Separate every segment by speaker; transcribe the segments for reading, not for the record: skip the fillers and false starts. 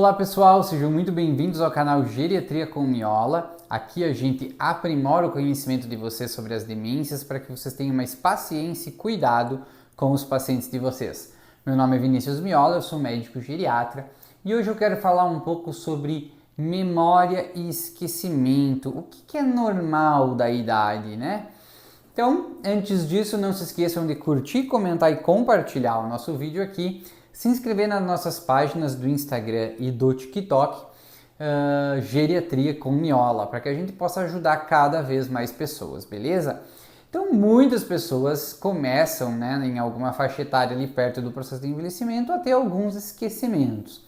Speaker 1: Olá pessoal, sejam muito bem-vindos ao canal Geriatria com Miola. Aqui a gente aprimora o conhecimento de vocês sobre as demências para que vocês tenham mais paciência e cuidado com os pacientes de vocês. Meu nome é Vinícius Miola, eu sou médico geriatra e hoje eu quero falar um pouco sobre memória e esquecimento. O que é normal da idade, né? Então, antes disso, não se esqueçam de curtir, comentar e compartilhar o nosso vídeo aqui, se inscrever nas nossas páginas do Instagram e do TikTok, Geriatria com Miola, para que a gente possa ajudar cada vez mais pessoas, beleza? Então, muitas pessoas começam, né, em alguma faixa etária ali perto do processo de envelhecimento a ter alguns esquecimentos.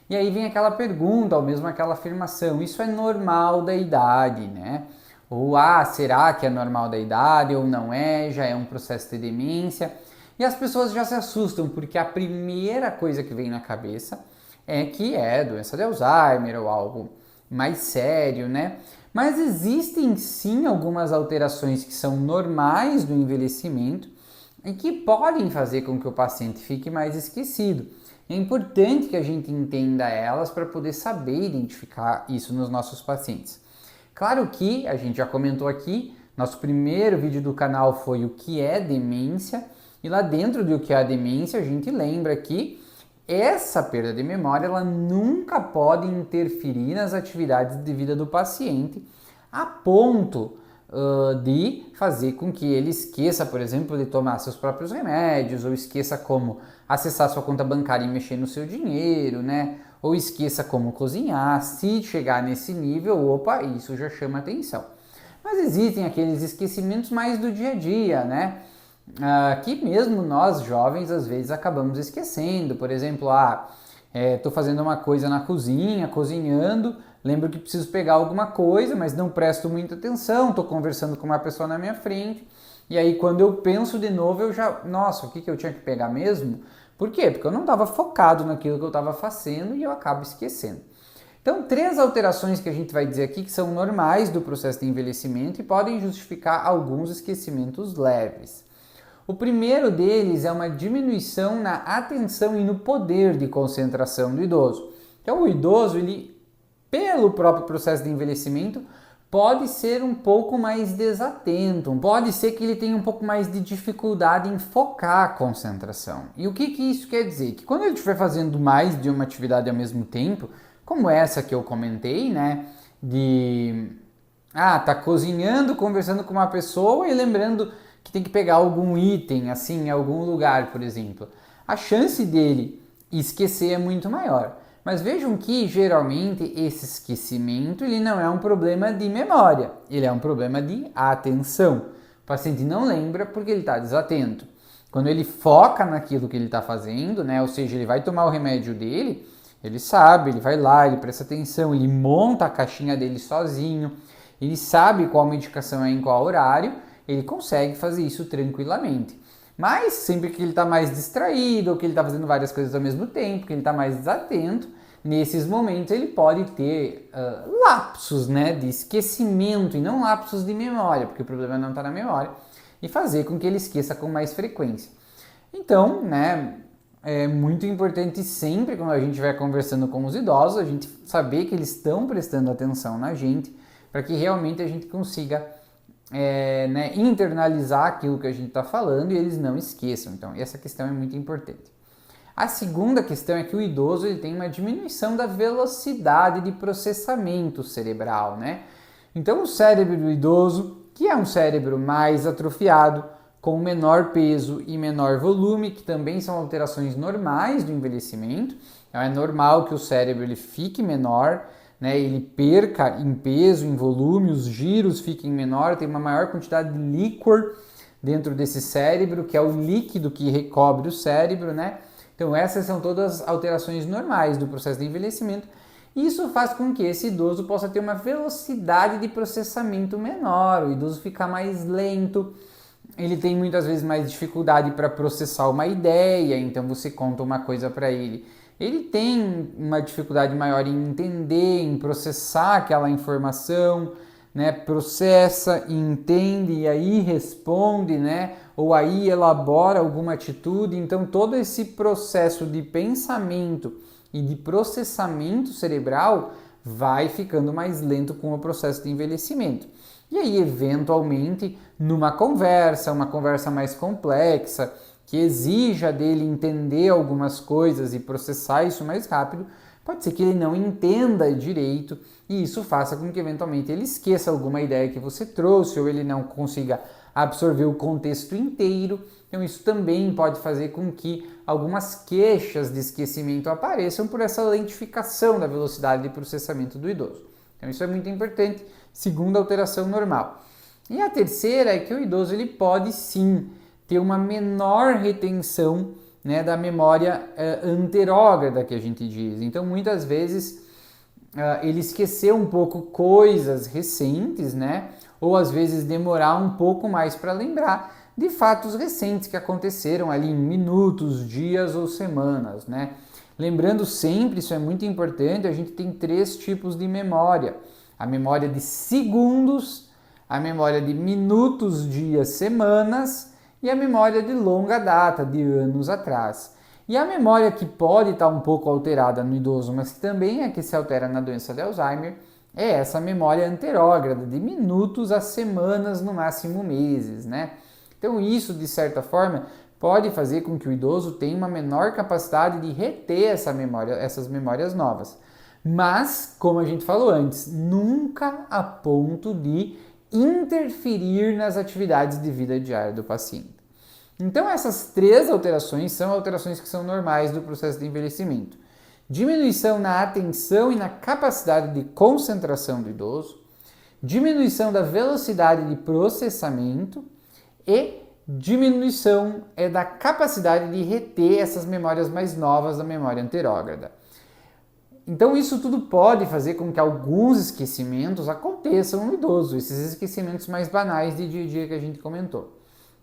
Speaker 1: E aí vem aquela pergunta, ou mesmo aquela afirmação, isso é normal da idade, né? Ou, será que é normal da idade ou não é? Já é um processo de demência? E as pessoas já se assustam, porque a primeira coisa que vem na cabeça é que é doença de Alzheimer ou algo mais sério, né? Mas existem sim algumas alterações que são normais do envelhecimento e que podem fazer com que o paciente fique mais esquecido. É importante que a gente entenda elas para poder saber identificar isso nos nossos pacientes. Claro que a gente já comentou aqui, nosso primeiro vídeo do canal foi o que é demência, e lá dentro do que é a demência a gente lembra que essa perda de memória ela nunca pode interferir nas atividades de vida do paciente a ponto de fazer com que ele esqueça, por exemplo, de tomar seus próprios remédios, ou esqueça como acessar sua conta bancária e mexer no seu dinheiro, né? Ou esqueça como cozinhar. Se chegar nesse nível, opa, isso já chama atenção. Mas existem aqueles esquecimentos mais do dia a dia, né? Que mesmo nós jovens às vezes acabamos esquecendo. Por exemplo, estou fazendo uma coisa na cozinha, cozinhando, lembro que preciso pegar alguma coisa, mas não presto muita atenção, estou conversando com uma pessoa na minha frente, e aí quando eu penso de novo eu já, nossa, o que eu tinha que pegar mesmo? Por quê? Porque eu não estava focado naquilo que eu estava fazendo e eu acabo esquecendo. Então, 3 alterações que a gente vai dizer aqui que são normais do processo de envelhecimento e podem justificar alguns esquecimentos leves. O primeiro deles é uma diminuição na atenção e no poder de concentração do idoso. Então, o idoso, ele, pelo próprio processo de envelhecimento, pode ser um pouco mais desatento, pode ser que ele tenha um pouco mais de dificuldade em focar a concentração. E o que isso quer dizer? Que quando ele estiver fazendo mais de uma atividade ao mesmo tempo, como essa que eu comentei, né, tá cozinhando, conversando com uma pessoa e lembrando que tem que pegar algum item, assim, em algum lugar, por exemplo. A chance dele esquecer é muito maior. Mas vejam que, geralmente, esse esquecimento ele não é um problema de memória, ele é um problema de atenção. O paciente não lembra porque ele está desatento. Quando ele foca naquilo que ele está fazendo, né, ou seja, ele vai tomar o remédio dele, ele sabe, ele vai lá, ele presta atenção, ele monta a caixinha dele sozinho, ele sabe qual medicação é em qual horário, ele consegue fazer isso tranquilamente. Mas sempre que ele está mais distraído, ou que ele está fazendo várias coisas ao mesmo tempo, que ele está mais desatento, nesses momentos ele pode ter lapsos, né, de esquecimento e não lapsos de memória, porque o problema não está na memória, e fazer com que ele esqueça com mais frequência. Então, né, é muito importante sempre quando a gente estiver conversando com os idosos, a gente saber que eles estão prestando atenção na gente, para que realmente a gente consiga internalizar aquilo que a gente está falando e eles não esqueçam. Então, essa questão é muito importante. A segunda questão é que o idoso ele tem uma diminuição da velocidade de processamento cerebral, né? Então, o cérebro do idoso, que é um cérebro mais atrofiado, com menor peso e menor volume, que também são alterações normais do envelhecimento, então é normal que o cérebro ele fique menor, né, ele perca em peso, em volume, os giros fiquem menor, tem uma maior quantidade de líquor dentro desse cérebro, que é o líquido que recobre o cérebro, né? Então essas são todas alterações normais do processo de envelhecimento. E isso faz com que esse idoso possa ter uma velocidade de processamento menor, o idoso fica mais lento, ele tem muitas vezes mais dificuldade para processar uma ideia, então você conta uma coisa para ele. Ele tem uma dificuldade maior em entender, em processar aquela informação, né? Processa, entende e aí responde, né? Ou aí elabora alguma atitude. Então todo esse processo de pensamento e de processamento cerebral vai ficando mais lento com o processo de envelhecimento. E aí, eventualmente, numa conversa, uma conversa mais complexa, que exija dele entender algumas coisas e processar isso mais rápido, pode ser que ele não entenda direito e isso faça com que eventualmente ele esqueça alguma ideia que você trouxe ou ele não consiga absorver o contexto inteiro. Então isso também pode fazer com que algumas queixas de esquecimento apareçam por essa lentificação da velocidade de processamento do idoso. Então isso é muito importante, segunda alteração normal. E a terceira é que o idoso ele pode sim ter uma menor retenção, né, da memória anterógrada que a gente diz. Então muitas vezes ele esqueceu um pouco coisas recentes, né, ou às vezes demorar um pouco mais para lembrar de fatos recentes que aconteceram ali em minutos, dias ou semanas, né? Lembrando sempre, isso é muito importante, a gente tem 3 tipos de memória. A memória de segundos, a memória de minutos, dias, semanas e a memória de longa data, de anos atrás. E a memória que pode estar um pouco alterada no idoso, mas que também é que se altera na doença de Alzheimer, é essa memória anterógrada, de minutos a semanas, no máximo meses, né? Então isso, de certa forma, pode fazer com que o idoso tenha uma menor capacidade de reter essas memórias novas. Mas, como a gente falou antes, nunca a ponto de interferir nas atividades de vida diária do paciente. Então essas 3 alterações são alterações que são normais do processo de envelhecimento. Diminuição na atenção e na capacidade de concentração do idoso, diminuição da velocidade de processamento e diminuição da capacidade de reter essas memórias mais novas da memória anterógrada. Então isso tudo pode fazer com que alguns esquecimentos aconteçam no idoso, esses esquecimentos mais banais de dia a dia que a gente comentou,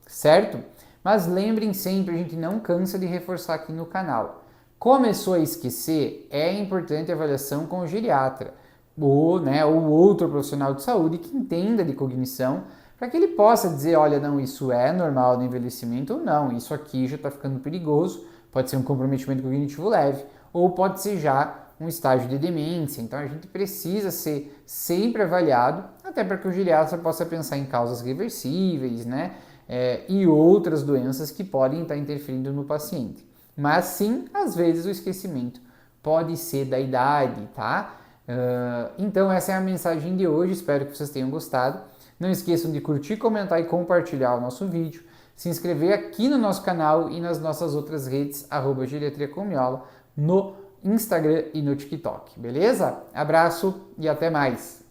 Speaker 1: certo? Mas lembrem sempre, a gente não cansa de reforçar aqui no canal. Começou a esquecer, é importante a avaliação com o geriatra ou outro profissional de saúde que entenda de cognição, para que ele possa dizer, olha, não, isso é normal no envelhecimento ou não, isso aqui já está ficando perigoso, pode ser um comprometimento cognitivo leve ou pode ser já um estágio de demência. Então a gente precisa ser sempre avaliado, até para que o geriatra possa pensar em causas reversíveis, né? E outras doenças que podem estar interferindo no paciente. Mas sim, às vezes o esquecimento pode ser da idade, tá? Então essa é a mensagem de hoje, espero que vocês tenham gostado. Não esqueçam de curtir, comentar e compartilhar o nosso vídeo, se inscrever aqui no nosso canal e nas nossas outras redes, @geriatriacomiola, no Instagram e no TikTok, beleza? Abraço e até mais!